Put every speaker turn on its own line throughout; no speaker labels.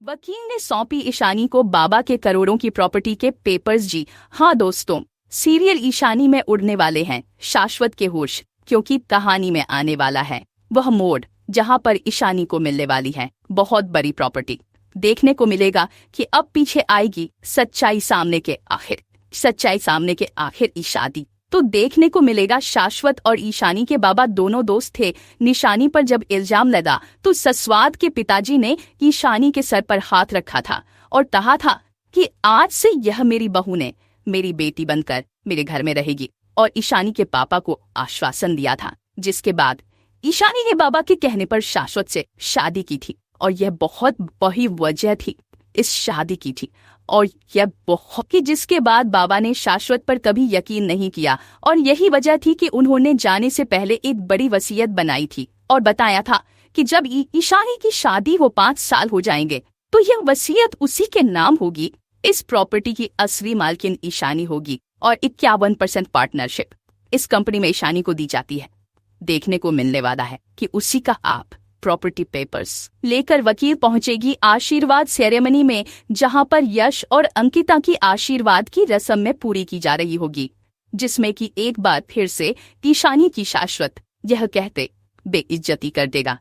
वकील ने सौंपी ईशानी को बाबा के करोड़ों की प्रॉपर्टी के पेपर्स। जी हाँ दोस्तों, सीरियल ईशानी में उड़ने वाले हैं शाश्वत के होश, क्योंकि कहानी में आने वाला है वह मोड़ जहां पर ईशानी को मिलने वाली है बहुत बड़ी प्रॉपर्टी। देखने को मिलेगा कि अब पीछे आएगी सच्चाई सामने के आखिर ईशानी। तो देखने को मिलेगा शाश्वत और ईशानी के बाबा दोनों दोस्त थे। निशानी पर जब इल्जाम लगा तो सस्वाद के पिताजी ने ईशानी के सर पर हाथ रखा था और कहा था कि आज से यह मेरी बहू ने मेरी बेटी बनकर मेरे घर में रहेगी, और ईशानी के पापा को आश्वासन दिया था। जिसके बाद ईशानी ने बाबा के कहने पर शाश्वत से शादी की थी, और यह बहुत बड़ी वजह थी इस शादी की थी, और यह बहुत कि जिसके बाद बाबा ने शाश्वत पर कभी यकीन नहीं किया, और यही वजह थी कि उन्होंने जाने से पहले एक बड़ी वसीयत बनाई थी और बताया था कि जब ईशानी की शादी हो 5 साल हो जाएंगे तो यह वसीयत उसी के नाम होगी। इस प्रॉपर्टी की असली मालकिन ईशानी होगी और 51% पार्टनरशिप इस कंपनी में ईशानी को दी जाती है। देखने को मिलने वाला है कि उसी का आप प्रॉपर्टी पेपर्स लेकर वकील पहुंचेगी आशीर्वाद सेरेमनी में, जहां पर यश और अंकिता की आशीर्वाद की रस्म में पूरी की जा रही होगी, जिसमें कि एक बार फिर से ईशानी की शाश्वत यह कहते बेइज्जती कर देगा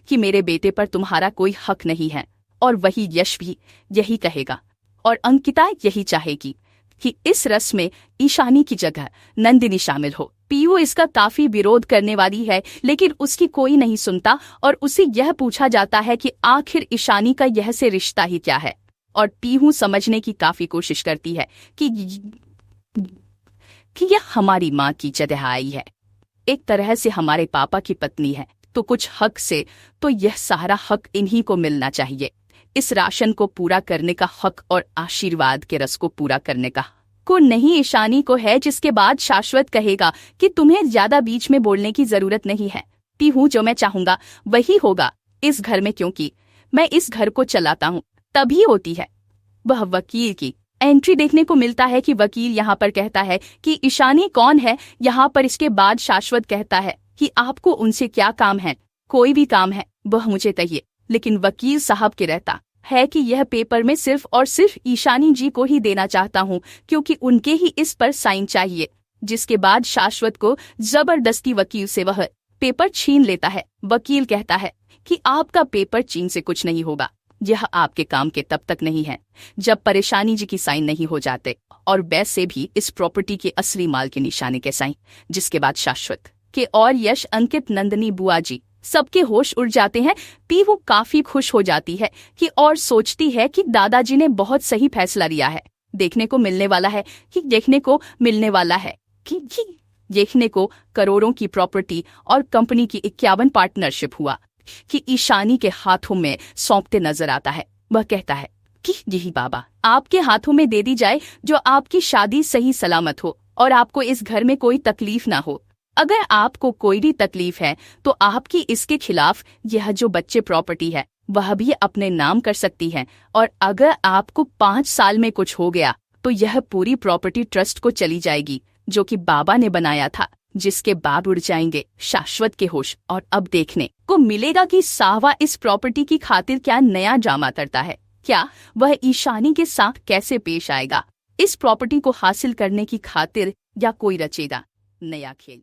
कि मेरे बेटे पर तुम्हारा कोई हक नहीं है, और वही यश भी यही कहेगा, और अंकिता यही चाहेगी कि इस रस्म में ईशानी की जगह नंदिनी शामिल हो। पीयू इसका काफी विरोध करने वाली है, लेकिन उसकी कोई नहीं सुनता, और उसे यह पूछा जाता है कि आखिर ईशानी का यह से रिश्ता ही क्या है, और पीयू समझने की काफी कोशिश करती है कि यह हमारी माँ की जगह आई है, एक तरह से हमारे पापा की पत्नी है, तो कुछ हक से तो यह सारा हक इन्हीं को मिलना चाहिए। इस राशन को पूरा करने का हक और आशीर्वाद के रस को पूरा करने का को नहीं ईशानी को है। जिसके बाद शाश्वत कहेगा कि तुम्हें ज्यादा बीच में बोलने की जरूरत नहीं है, हूँ जो मैं चाहूंगा वही होगा इस घर में, क्योंकि मैं इस घर को चलाता हूँ। तभी होती है वह वकील की एंट्री देखने को मिलता है कि वकील यहाँ पर कहता है कि ईशानी कौन है यहाँ पर। इसके बाद शाश्वत कहता है कि आपको उनसे क्या काम है, कोई भी काम है वह मुझे चाहिए, लेकिन वकील साहब के रहता है कि यह पेपर में सिर्फ और सिर्फ ईशानी जी को ही देना चाहता हूँ, क्योंकि उनके ही इस पर साइन चाहिए। जिसके बाद शाश्वत को जबरदस्ती वकील से वह पेपर छीन लेता है। वकील कहता है कि आपका पेपर चीन से कुछ नहीं होगा, यह आपके काम के तब तक नहीं है जब परेशानी जी की साइन नहीं हो जाते, और वैसे भी इस प्रॉपर्टी के असली मालकिन ईशानी के साइन। जिसके बाद शाश्वत के और यश, अंकित, नंदिनी, बुआ जी सबके होश उड़ जाते हैं। पीहू काफी खुश हो जाती है कि और सोचती है कि दादाजी ने बहुत सही फैसला लिया है। देखने को मिलने वाला है कि देखने को करोड़ों की प्रॉपर्टी और कंपनी की 51 पार्टनरशिप हुआ कि ईशानी के हाथों में सौंपते नजर आता है। वह कहता है कि यही बाबा आपके हाथों में दे दी जाए, जो आपकी शादी सही सलामत हो और आपको इस घर में कोई तकलीफ ना हो। अगर आपको कोई भी तकलीफ है तो आपकी इसके खिलाफ यह जो बच्चे प्रॉपर्टी है वह भी अपने नाम कर सकती है, और अगर आपको 5 साल में कुछ हो गया तो यह पूरी प्रॉपर्टी ट्रस्ट को चली जाएगी, जो कि बाबा ने बनाया था। जिसके बाद उड़ जाएंगे शाश्वत के होश, और अब देखने को मिलेगा कि साहवा इस प्रॉपर्टी की खातिर क्या नया ड्रामा करता है, क्या वह ईशानी के साथ कैसे पेश आएगा इस प्रॉपर्टी को हासिल करने की खातिर, या कोई रचेगा नया खेल।